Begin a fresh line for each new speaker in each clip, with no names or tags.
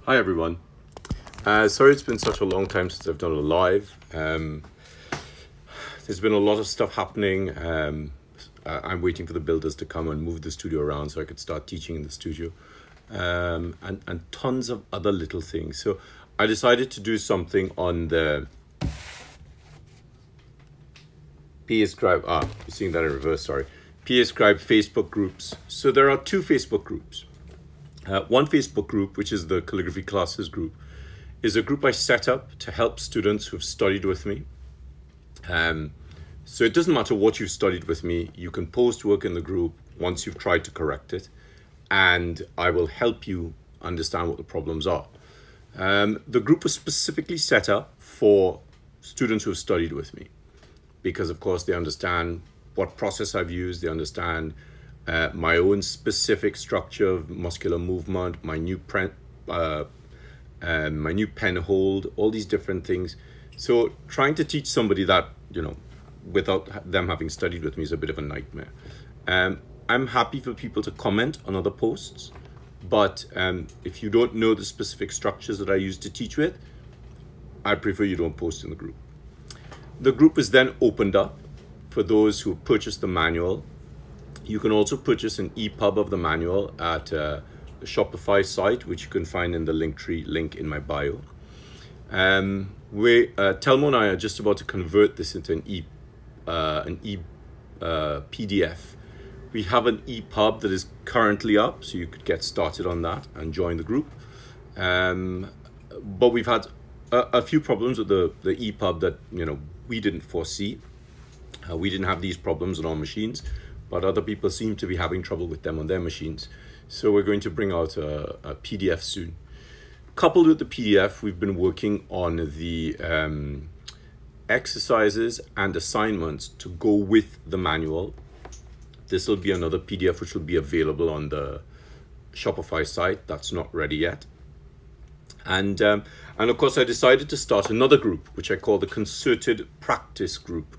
Hi everyone. Sorry it's been such a long time since I've done a live. There's been a lot of stuff happening. I'm waiting for the builders to come and move the studio around so I could start teaching in the studio. And tons of other little things. So I decided to do something on the PAScribe, you're seeing that in reverse, sorry. PAScribe Facebook groups. So there are two Facebook groups. One Facebook group, which is the Calligraphy Classes Group, is a group I set up to help students who've studied with me. So it doesn't matter what you've studied with me, you can post work in the group once you've tried to correct it, and I will help you understand what the problems are. The group was specifically set up for students who have studied with me, because of course they understand what process I've used, they understand my own specific structure of muscular movement, my new pen hold, all these different things. So trying to teach somebody that, you know, without them having studied with me is a bit of a nightmare. I'm happy for people to comment on other posts, but if you don't know the specific structures that I use to teach with, I prefer you don't post in the group. The group is then opened up for those who purchased the manual. You can also purchase an ePUB of the manual at the Shopify site, which you can find in the Linktree link in my bio. Telmo and I are just about to convert this into an PDF. We have an ePUB that is currently up, so you could get started on that and join the group. But we've had a few problems with the ePUB that, you know, we didn't foresee. We didn't have these problems on our machines, but other people seem to be having trouble with them on their machines. So we're going to bring out a PDF soon. Coupled with the PDF, we've been working on the exercises and assignments to go with the manual. This will be another PDF which will be available on the Shopify site. That's not ready yet. And of course, I decided to start another group, which I call the Concerted Practice Group.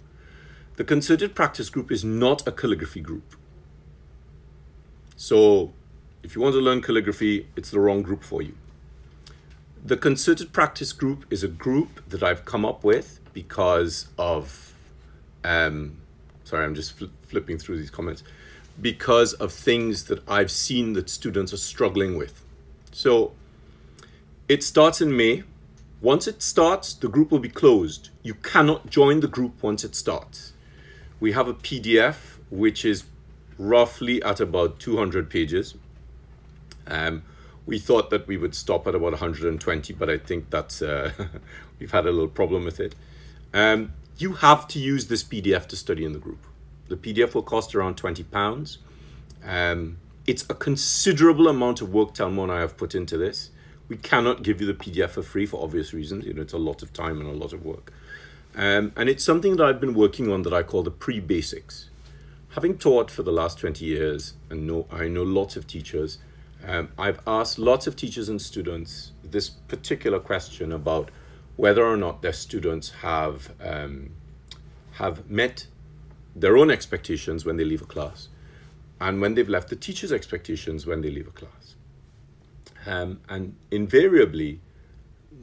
The Concerted Practice Group is not a calligraphy group. So if you want to learn calligraphy, it's the wrong group for you. The Concerted Practice Group is a group that I've come up with because of, sorry, I'm just flipping through these comments, because of things that I've seen that students are struggling with. So it starts in May. Once it starts, the group will be closed. You cannot join the group once it starts. We have a PDF, which is roughly at about 200 pages. We thought that we would stop at about 120, but I think that's, we've had a little problem with it. You have to use this PDF to study in the group. The PDF will cost around £20. It's a considerable amount of work Telmo and I have put into this. We cannot give you the PDF for free for obvious reasons. You know, it's a lot of time and a lot of work. And it's something that I've been working on that I call the pre-basics. Having taught for the last 20 years, and I know lots of teachers, I've asked lots of teachers and students this particular question about whether or not their students have met their own expectations when they leave a class, and when they've left the teacher's expectations when they leave a class. And invariably,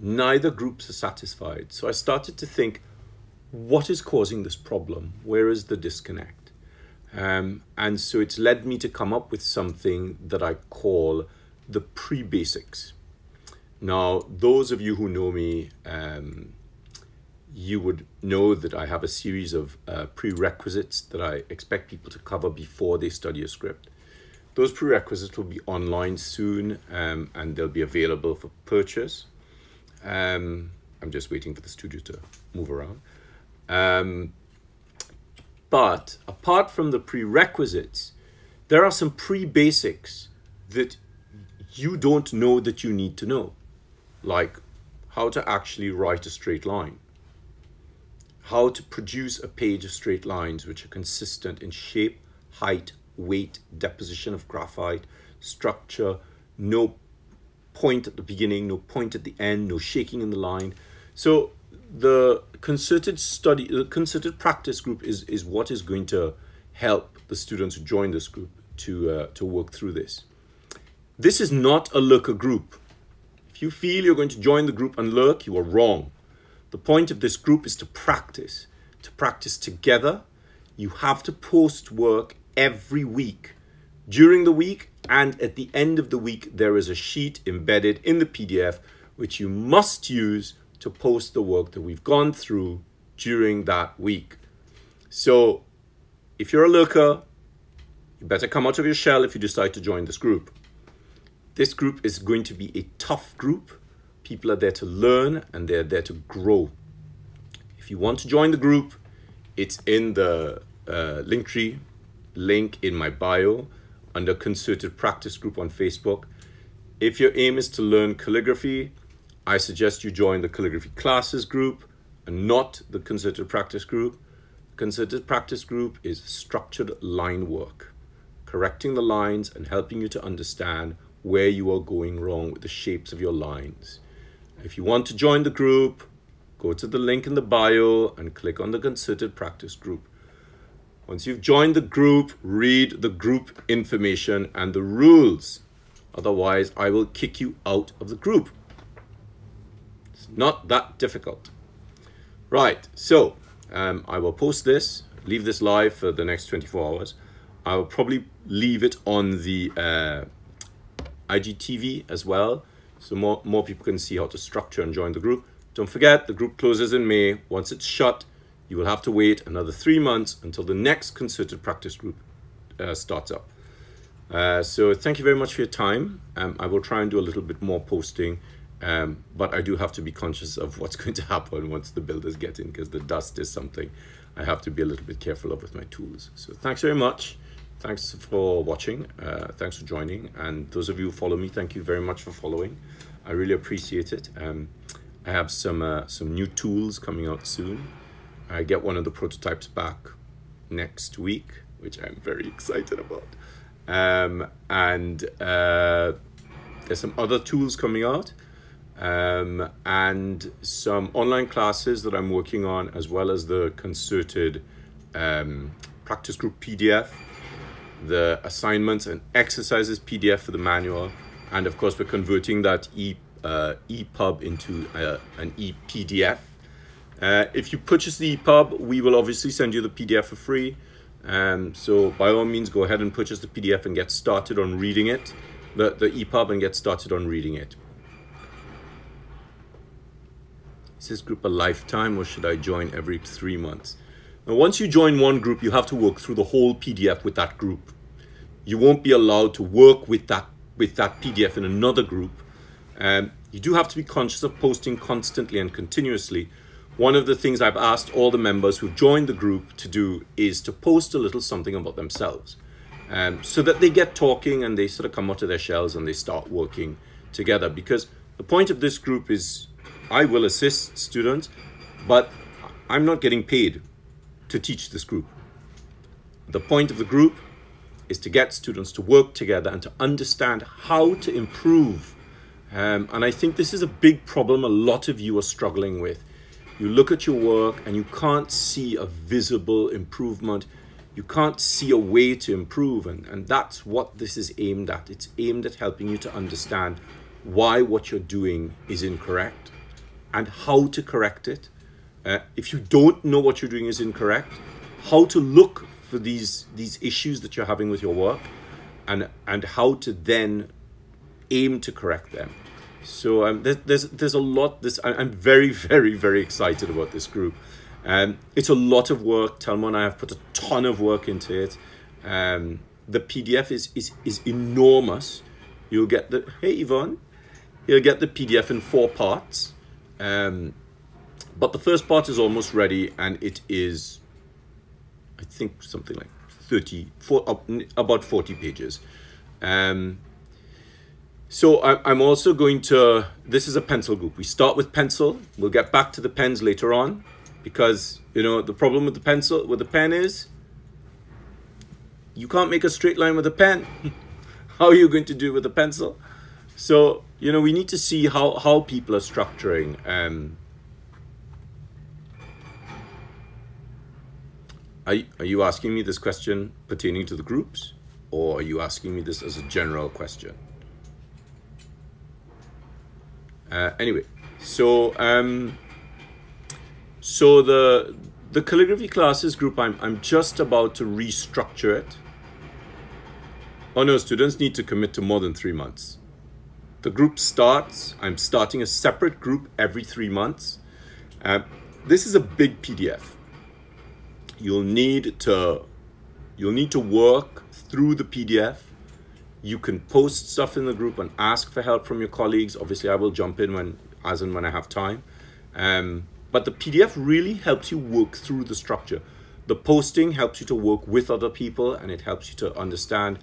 neither groups are satisfied. So I started to think, what is causing this problem? Where is the disconnect? And so it's led me to come up with something that I call the pre-basics. Now, those of you who know me, you would know that I have a series of prerequisites that I expect people to cover before they study a script. Those prerequisites will be online soon, and they'll be available for purchase. I'm just waiting for the studio to move around. But apart from the prerequisites, there are some pre-basics that you don't know that you need to know, like how to actually write a straight line, how to produce a page of straight lines which are consistent in shape, height, weight, deposition of graphite, structure, no point at the beginning, no point at the end, no shaking in the line. So the concerted practice group is what is going to help the students who join this group to work through this. This is not a lurker group. If you feel you're going to join the group and lurk, you are wrong. The point of this group is to practice together. You have to post work every week. During the week and at the end of the week, there is a sheet embedded in the PDF which you must use to post the work that we've gone through during that week. So if you're a lurker, you better come out of your shell if you decide to join this group. This group is going to be a tough group. People are there to learn and they're there to grow. If you want to join the group, it's in the Linktree link in my bio under Concerted Practice Group on Facebook. If your aim is to learn calligraphy, I suggest you join the Calligraphy Classes Group and not the Concerted Practice Group. Concerted Practice Group is structured line work, correcting the lines and helping you to understand where you are going wrong with the shapes of your lines. If you want to join the group, go to the link in the bio and click on the Concerted Practice Group. Once you've joined the group, read the group information and the rules. Otherwise, I will kick you out of the group. It's not that difficult. Right, so I will post this, leave this live for the next 24 hours. I will probably leave it on the IGTV as well, so more people can see how to structure and join the group. Don't forget, the group closes in May. Once it's shut, you will have to wait another 3 months until the next Concerted Practice Group starts up. So thank you very much for your time. I will try and do a little bit more posting, but I do have to be conscious of what's going to happen once the builders get in, because the dust is something I have to be a little bit careful of with my tools. So thanks very much. Thanks for watching. Thanks for joining. And those of you who follow me, thank you very much for following. I really appreciate it. I have some new tools coming out soon. I get one of the prototypes back next week, which I'm very excited about. There's some other tools coming out, and some online classes that I'm working on, as well as the Concerted Practice Group PDF, the assignments and exercises PDF for the manual, and of course we're converting that ePUB into an ePDF. If you purchase the ePUB, we will obviously send you the PDF for free. So by all means, go ahead and purchase the PDF and get started on reading it, the ePUB, and get started on reading it. Is this group a lifetime, or should I join every 3 months? Now, once you join one group, you have to work through the whole PDF with that group. You won't be allowed to work with that PDF in another group. You do have to be conscious of posting constantly and continuously. One of the things I've asked all the members who've joined the group to do is to post a little something about themselves, so that they get talking and they sort of come out of their shells and they start working together. Because the point of this group is I will assist students, but I'm not getting paid to teach this group. The point of the group is to get students to work together and to understand how to improve. And I think this is a big problem a lot of you are struggling with. You look at your work and you can't see a visible improvement. You can't see a way to improve. And that's what this is aimed at. It's aimed at helping you to understand why what you're doing is incorrect and how to correct it. If you don't know what you're doing is incorrect, how to look for these issues that you're having with your work, and how to then aim to correct them. So there's a lot. I'm very, very, very excited about this group. It's a lot of work. Telma and I have put a ton of work into it. The PDF is enormous. You'll get the, hey Yvonne, you'll get the PDF in 4 parts. But the first part is almost ready, and it is, I think, something like about 40 pages. So I'm also going to, this is a pencil group. We start with pencil. We'll get back to the pens later on, because, you know, the problem with the pen is you can't make a straight line with a pen. How are you going to do it with a pencil? So, you know, we need to see how people are structuring. Are you asking me this question pertaining to the groups, or are you asking me this as a general question? Anyway, so so the Calligraphy Classes Group, I'm just about to restructure it. Oh no, students need to commit to more than 3 months. The group starts, I'm starting a separate group every 3 months. This is a big PDF. You'll need to work through the PDF. You can post stuff in the group and ask for help from your colleagues. Obviously, I will jump in as and when I have time. But the PDF really helps you work through the structure. The posting helps you to work with other people, and it helps you to understand,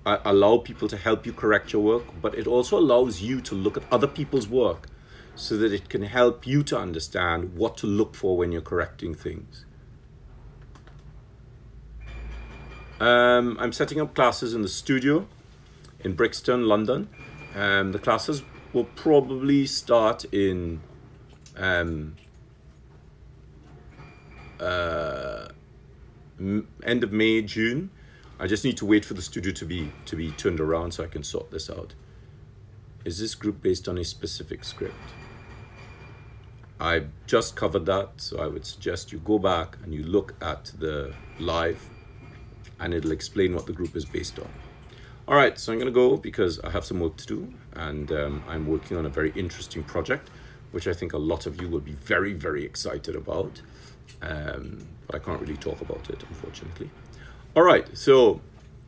allow people to help you correct your work, but it also allows you to look at other people's work so that it can help you to understand what to look for when you're correcting things. I'm setting up classes in the studio in Brixton, London. The classes will probably start in end of May, June. I just need to wait for the studio to be turned around so I can sort this out. Is this group based on a specific script? I just covered that, so I would suggest you go back and you look at the live and it'll explain what the group is based on. All right, so I'm gonna go because I have some work to do, and I'm working on a very interesting project, which I think a lot of you will be very, very excited about. But I can't really talk about it, unfortunately. All right, so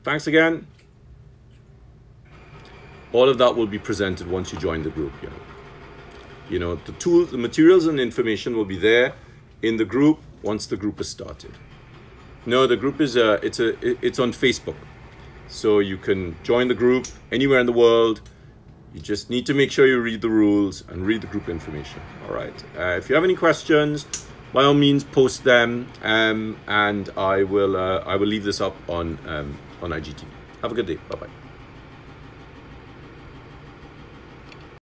thanks again. All of that will be presented once you join the group. You know, the tools, the materials and information will be there in the group once the group is started. No, the group is it's on Facebook, so you can join the group anywhere in the world. You just need to make sure you read the rules and read the group information. All right. If you have any questions, by all means post them, and I will leave this up on IGTV. Have a good day. Bye bye.